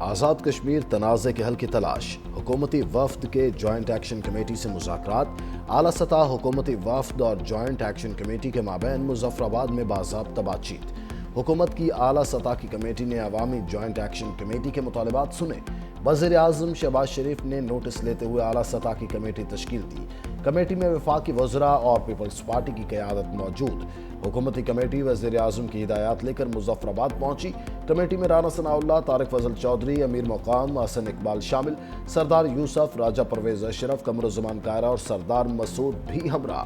آزاد کشمیر تنازع کے حل کی تلاش، حکومتی وفد کے جوائنٹ ایکشن کمیٹی سے مذاکرات، اعلیٰ سطح حکومتی وفد اور جوائنٹ ایکشن کمیٹی کے مابین مظفر آباد میں باضابطہ بات چیت۔ حکومت کی اعلیٰ سطح کی کمیٹی نے عوامی جوائنٹ ایکشن کمیٹی کے مطالبات سنے۔ وزیر اعظم شہباز شریف نے نوٹس لیتے ہوئے اعلیٰ سطح کی کمیٹی تشکیل دی۔ کمیٹی میں وفاقی وزراء اور پیپلز پارٹی کی قیادت موجود۔ حکومتی کمیٹی وزیر اعظم کی ہدایات لے کر مظفر آباد پہنچی۔ کمیٹی میں رانا ثناءاللہ، طارق فضل چودھری، امیر مقام حسن اقبال شامل، سردار یوسف، راجہ پرویز اشرف، قمرالزمان کائرہ اور سردار مسعود بھی ہمراہ۔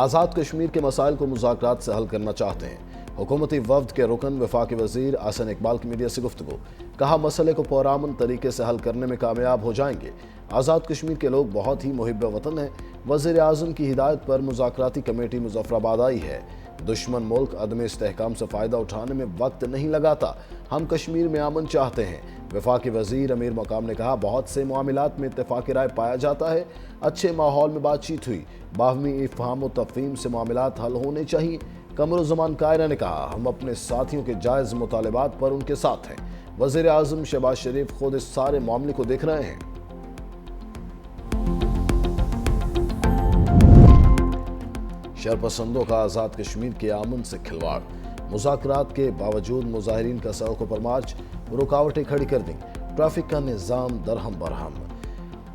آزاد کشمیر کے مسائل کو مذاکرات سے حل کرنا چاہتے ہیں۔ حکومتی وفد کے رکن وفاقی وزیر حسن اقبال کی میڈیا سے گفتگو، کہا مسئلے کو پرامن طریقے سے حل کرنے میں کامیاب ہو جائیں گے۔ آزاد کشمیر کے لوگ بہت ہی محب وطن ہیں۔ وزیر اعظم کی ہدایت پر مذاکراتی کمیٹی مظفر آباد آئی ہے۔ دشمن ملک عدم استحکام سے فائدہ اٹھانے میں وقت نہیں لگاتا۔ ہم کشمیر میں امن چاہتے ہیں۔ وفاقی وزیر امیر مقام نے کہا بہت سے معاملات میں اتفاق رائے پایا جاتا ہے۔ اچھے ماحول میں بات چیت ہوئی۔ باہمی افہام و تفہیم سے معاملات حل ہونے چاہیے۔ قمرالزمان کائرہ نے کہا ہم اپنے ساتھیوں کے جائز مطالبات پر ان کے ساتھ ہیں۔ وزیر اعظم شہباز شریف خود اس سارے معاملے کو دیکھ رہے ہیں۔ شرپسندوں کا آزاد کشمیر کے امن سے کھلواڑ، مذاکرات کے باوجود مظاہرین کا سڑکوں پر مارچ، رکاوٹیں کھڑی کر دیں، ٹریفک کا نظام درہم برہم،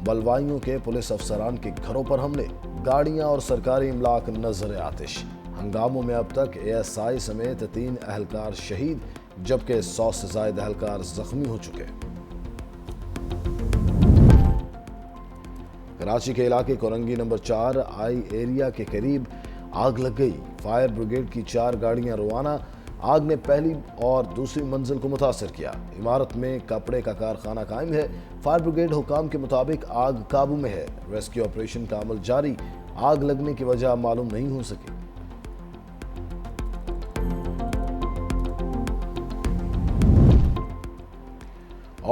بلوائیوں کے پولیس افسران کے گھروں پر حملے، گاڑیاں اور سرکاری املاک نظر آتش۔ ہنگاموں میں اب تک ASI سمیت 3 اہلکار شہید جبکہ 100 سے زائد اہلکار زخمی ہو چکے۔ کراچی کے علاقے کورنگی نمبر 4 آئی ایریا کے قریب آگ لگ گئی۔ فائر بریگیڈ کی 4 گاڑیاں روانہ۔ آگ نے پہلی اور دوسری منزل کو متاثر کیا۔ عمارت میں کپڑے کا کارخانہ قائم ہے۔ فائر بریگیڈ حکام کے مطابق آگ قابو میں ہے۔ ریسکیو آپریشن کا عمل جاری۔ آگ لگنے کی وجہ معلوم نہیں ہو سکی۔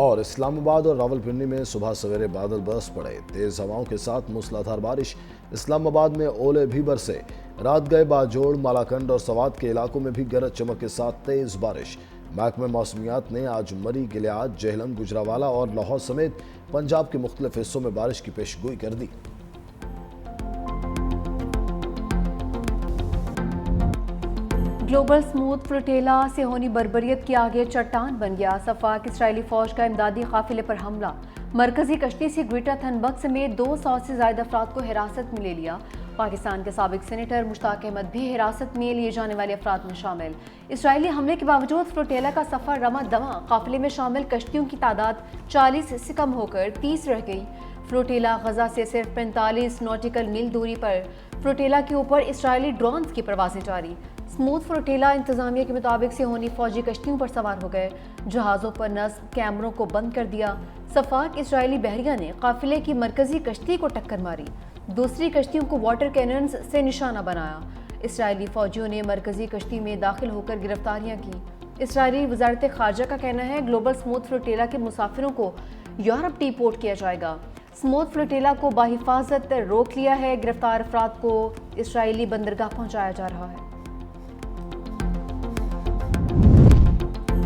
اور اسلام آباد اور راولپنڈی میں صبح سویرے بادل برس پڑے، تیز ہواؤں کے ساتھ موسلا دھار بارش۔ اسلام آباد میں اولے بھی برسے۔ رات گئے باجوڑ، مالاکنڈ اور سوات کے علاقوں میں بھی گرج چمک کے ساتھ تیز بارش۔ محکمہ موسمیات نے آج مری، گلیاد، جہلم، گجرانوالہ اور لاہور سمیت پنجاب کے مختلف حصوں میں بارش کی پیشگوئی کر دی۔ گلوبل سموتھ فلوٹیلا سیہونی بربریت کے آگے چٹان بن گیا۔ صفاق اسرائیلی فوج کا امدادی قافلے پر حملہ۔ مرکزی کشتی سے گریٹا تھنبرگ سمیت 200 سے زائد افراد کو حراست میں لے لیا۔ پاکستان کے سابق سینیٹر مشتاق احمد بھی حراست میں لیے جانے والے افراد میں شامل۔ اسرائیلی حملے کے باوجود فلوٹیلا کا سفر رواں دواں۔ قافلے میں شامل کشتیوں کی تعداد 40 سے کم ہو کر 30 رہ گئی۔ فلوٹیلا غزہ سے صرف 45 نوٹیکل میل دوری پر۔ فلوٹیلا کے اوپر اسرائیلی ڈرونز کی پروازیں جاری۔ سموتھ فلوٹیلا انتظامیہ کے مطابق سیہونی فوجی کشتیوں پر سوار ہو گئے، جہازوں پر نصب کیمروں کو بند کر دیا۔ صفاق اسرائیلی بحریہ نے قافلے کی مرکزی کشتی کو ٹکر ماری، دوسری کشتیوں کو واٹر کیننز سے نشانہ بنایا۔ اسرائیلی فوجیوں نے مرکزی کشتی میں داخل ہو کر گرفتاریاں کی۔ اسرائیلی وزارت خارجہ کا کہنا ہے گلوبل سموتھ فلوٹیلا کے مسافروں کو یورپ ڈی پورٹ کیا جائے گا۔ سموتھ فلوٹیلا کو بحفاظت روک لیا ہے، گرفتار افراد کو اسرائیلی بندرگاہ پہنچایا جا رہا ہے۔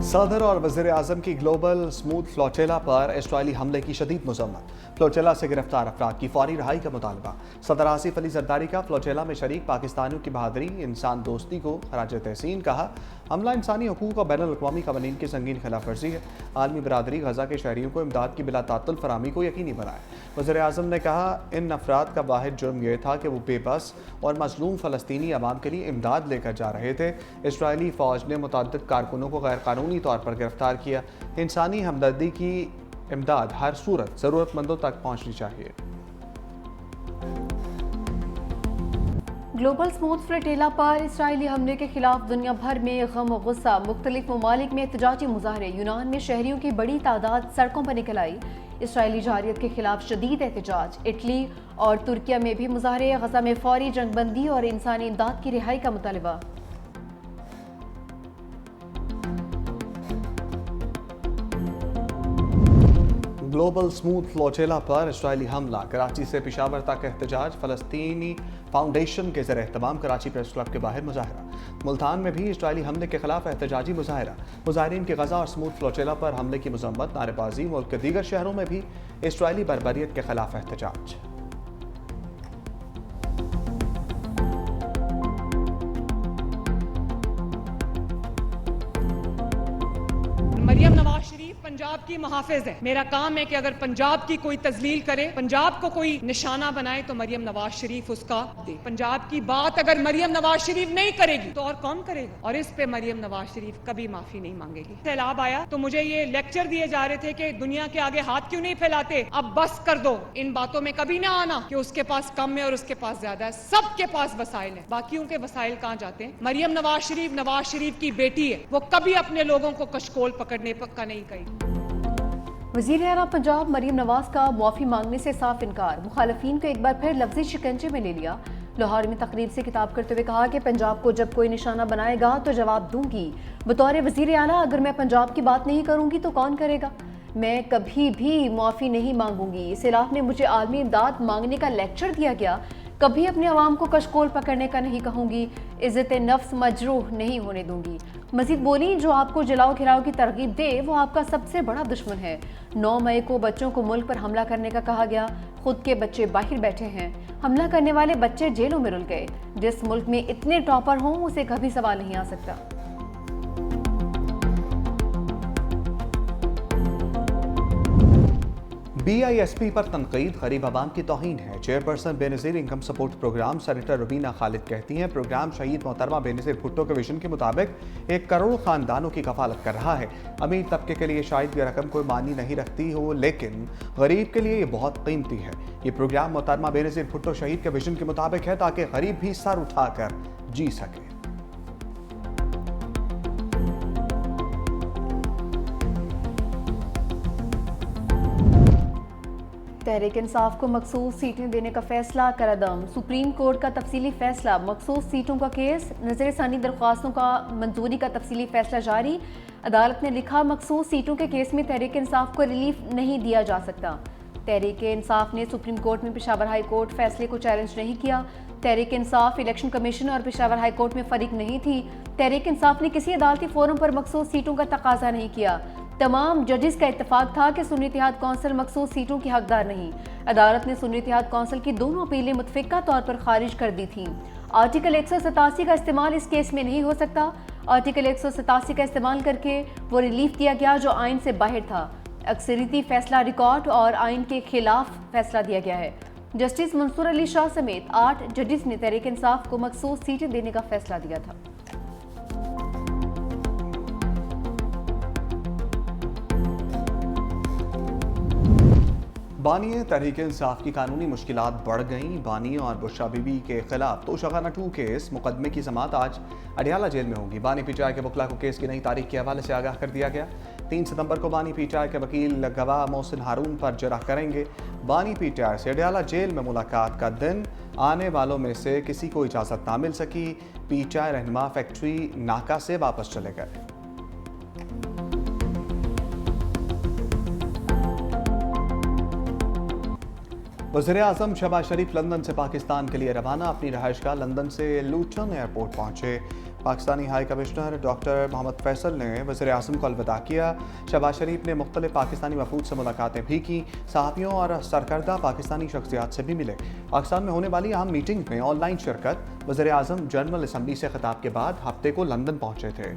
صدر اور وزیر اعظم کی گلوبل سموتھ فلوٹیلا پر اسرائیلی حملے کی شدید مذمت۔ فلوٹیلا سے گرفتار افراد کی فوری رہائی کا مطالبہ۔ صدر آصف علی زرداری کا فلوٹیلا میں شریک پاکستانیوں کی بہادری، انسان دوستی کو خراج تحسین کہا۔ حملہ انسانی حقوق اور بین الاقوامی قوانین کی سنگین خلاف ورزی ہے۔ عالمی برادری غزہ کے شہریوں کو امداد کی بلا تعطل فراہمی کو یقینی بنائے۔ وزیر اعظم نے کہا ان افراد کا واحد جرم یہ تھا کہ وہ بے بس اور مظلوم فلسطینی عوام کے لیے امداد لے کر جا رہے تھے۔ اسرائیلی فوج نے متعدد کارکنوں کو غیر قانونی طور پر گرفتار کیا۔ انسانی ہمدردی کی امداد ہر صورت ضرورت مندوں تک پہنچنی چاہیے۔ گلوبل سموتھ فلوٹیلا پر اسرائیلی حملے کے خلاف دنیا بھر میں غم و غصہ۔ مختلف ممالک میں احتجاجی مظاہرے۔ یونان میں شہریوں کی بڑی تعداد سڑکوں پر نکل آئی۔ اسرائیلی جارحیت کے خلاف شدید احتجاج۔ اٹلی اور ترکیہ میں بھی مظاہرے۔ غزہ میں فوری جنگ بندی اور انسانی امداد کی رہائی کا مطالبہ۔ ग्लोबल स्मूथ फ्लोचेला पर इसराइली हमला, कराची से पेशावर तक एहतजाज, फलस्तीनी फाउंडेशन के ज़रिए एहतमाम, कराची प्रेस क्लब के बाहर मुजाहरा। मुल्तान में भी इसराइली हमले के खिलाफ एहतजाजी मुजाहरा, मुजाहिरीन की गजा और स्मूथ फ्लोचेला पर हमले की मजम्मत, नारेबाजी। मुल्क के दीगर शहरों में भी इसराइली बर्बरियत के खिलाफ एहतजाज। मरियम नवाज शरीफ पंजाब की मुहाफिज है। मेरा काम है कि अगर पंजाब की कोई तजलील करे, पंजाब को कोई निशाना बनाए, तो मरियम नवाज शरीफ उसका दे। पंजाब की बात अगर मरियम नवाज शरीफ नहीं करेगी तो और कौन करेगा? और इस पे मरियम नवाज शरीफ कभी माफी नहीं मांगेगी। सैलाब आया तो मुझे ये लेक्चर दिए जा रहे थे कि दुनिया के आगे हाथ क्यों नहीं फैलाते, अब बस कर दो। इन बातों में कभी ना आना कि उसके पास कम है और उसके पास ज्यादा है। सबके पास वसाइल है, बाकियों के वसाइल कहाँ जाते हैं? मरियम नवाज शरीफ की बेटी है, वो कभी अपने लोगों को कशकोल पकड़ने का नहीं कही। वज़ीर आला पंजाब मरियम नवाज का मुआफ़ी मांगने से साफ इनकार, मुखालफीन को एक बार फिर लफ्ज़ी शिकंजे में ले लिया। लाहौर में तकरीब से खिताब करते हुए कहा कि पंजाब को जब कोई निशाना बनाएगा तो जवाब दूंगी। बतौर वज़ीर आला अगर मैं पंजाब की बात नहीं करूंगी तो कौन करेगा? मैं कभी भी मुआफ़ी नहीं मांगूंगी। इस इलाक़ में मुझे आलमी इमदाद मांगने का लेक्चर दिया गया, कभी अपने अवाम को कशकोल पकड़ने का नहीं कहूँगी, इज़्ज़त नफ्स मजरूह नहीं होने दूंगी। मजीद बोली, जो आपको जलाओ घिराओ की तरगीब दे वो आपका सबसे बड़ा दुश्मन है। 9 मई को बच्चों को मुल्क पर हमला करने का कहा गया, खुद के बच्चे बाहर बैठे हैं, हमला करने वाले बच्चे जेलों में रुल गए। जिस मुल्क में इतने टॉपर हों उसे कभी सवाल नहीं आ सकता। BISP पर तनकीद गरीब आवाम की तौहीन है। Chairperson Benazir income support programme senator Rubina Khalid कहती हैं, प्रोग्राम शहीद मोहतरमा बेनज़ीर भुट्टो के विजन के मुताबिक 1 करोड़ ख़ानदानों की कफालत कर रहा है। अमीर तबके के लिए शायद ये रकम कोई मानी नहीं रखती हो, लेकिन गरीब के लिए ये बहुत कीमती है। ये प्रोग्राम मोहतरमा बेनज़ीर भुट्टो शहीद के विजन के मुताबिक है ताकि गरीब भी सर उठाकर जी सके। तहरीक इंसाफ को मखसूस सीटें देने का फैसला करदम, सुप्रीम कोर्ट का तफसीली फैसला, मखसूस सीटों का केस, नजर सानी दरख्वास्तों का मंजूरी का तफसीली फैसला जारी। अदालत ने लिखा, मखसूस सीटों के केस में तहरीक इंसाफ को रिलीफ नहीं दिया जा सकता। तहरीक इंसाफ ने सुप्रीम कोर्ट में पेशावर हाई कोर्ट फैसले को चैलेंज नहीं किया। तहरीक इंसाफ इलेक्शन कमीशन और पेशावर हाई कोर्ट में फरीक नहीं थी। तहरीक इंसाफ ने किसी अदालती फोरम पर मखसूस सीटों का तकाजा नहीं किया। तमाम जजेस का इत्तेफाक था कि सुन्नी इत्तेहाद कौंसिल मखसूस सीटों की हकदार नहीं। अदालत ने सुन्नी इत्तेहाद कौंसिल की दोनों अपीलें मुतफ़िक़ा तौर पर खारिज कर दी थीं। आर्टिकल 187 का इस्तेमाल इस केस में नहीं हो सकता। आर्टिकल 187 का इस्तेमाल करके वो रिलीफ दिया गया जो आइन से बाहर था। अक्सरियती फैसला रिकॉर्ड और आइन के खिलाफ फैसला दिया गया है। जस्टिस मंसूर अली शाह समेत 8 जजेस ने तहरीक इंसाफ को मखसूस सीटें देने का फैसला दिया था। बानी तहरीक इंसाफ की कानूनी मुश्किलात बढ़ गईं। बानी और बुशरा बीबी के खिलाफ तोशाखाना 2 केस मुकदमे की समाअत आज अडियाला जेल में होगी। बानी पीटीआई के वकला को केस की नई तारीख के हवाले से आगाह कर दिया गया। 3 सितंबर को बानी पीटीआई के वकील गवाह मोहसिन हारून पर जरा करेंगे। बानी पीटीआई से अडियाला जेल में मुलाकात का दिन, आने वालों में से किसी को इजाज़त ना मिल सकी। पीटीआई रहनुमा फैक्ट्री नाका से वापस चले गए। वज़ीर-ए-आज़म शहबाज शरीफ लंदन से पाकिस्तान के लिए रवाना। अपनी रहायशगाह लंदन से लूटन एयरपोर्ट पहुंचे। Pakistani high commissioner doctor Mohammad Faisal ने वज़ीर-ए-आज़म को अलविदा किया। शहबाज शरीफ ने मुख्तलिफ पाकिस्तानी वफूद से मुलाकातें भी की। सहाफ़ियों और सरकर्दा पाकिस्तानी शख्सियात से भी मिले। पाकिस्तान में होने वाली अहम मीटिंग में ऑनलाइन शिरकत। वज़ीर-ए-आज़म जनरल असम्बली से खिताब के बाद हफ्ते को लंदन पहुंचे थे।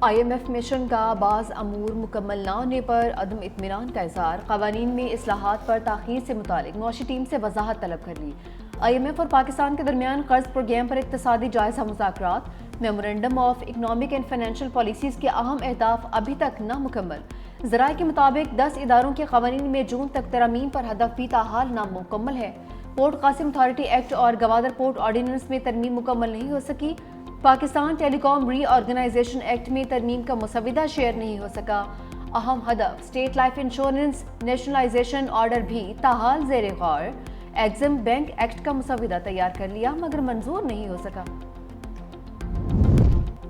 IMF मिशन का बाज़ अमूर मुकम्मल ना होने पर अदम इत्मीनान का इज़हार। क़वानीन में इस्लाहात पर ताख़ीर से मुतालिक नौशी टीम से वज़ाहत तलब कर ली। IMF और पाकिस्तान के दरमियान कर्ज प्रोग्राम पर इक़्तिसादी जायज़ा मुज़ाकरात। Memorandum of economic and financial policies के अहम अहदाफ अभी तक नामुकम्मल। ज़राए के मुताबिक 10 इदारों के क़वानीन में जून तक तरमीम पर हदफ भी ताहाल नामुकम्मल है। पोर्ट कासिम अथॉरिटी एक्ट और गवादर पोर्ट ऑर्डिनेंस में तरमीम मुकम्मल नहीं हो सकी। पाकिस्तान टेलीकॉम रीऑर्गेनाइजेशन एक्ट में तरमीम का मुसविदा शेयर नहीं हो सका। अहम हदफ state life insurance nationalisation order भी ताहाल ज़ेर गौर। ایگزم بینک ایکٹ کا مسودہ تیار کر لیا مگر منظور نہیں ہو سکا۔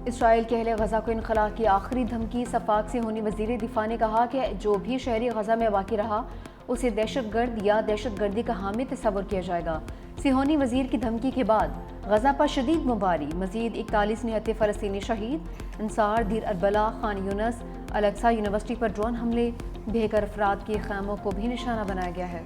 اسرائیل کے اہل غزہ کو انخلاء کی آخری دھمکی۔ صفاق صہیونی وزیر دفاع نے کہا کہ جو بھی شہری غزہ میں واقع رہا اسے دہشت گرد یا دہشت گردی کا حامی تصور کیا جائے گا۔ صہیونی وزیر کی دھمکی کے بعد غزہ پر شدید بمباری، مزید 41 نہتے فلسطینی شہید۔ انصار، دیر اربلا، خان یونس، الاقصی یونیورسٹی پر ڈرون حملے، بے گھر افراد کے خیموں کو بھی نشانہ بنایا گیا ہے۔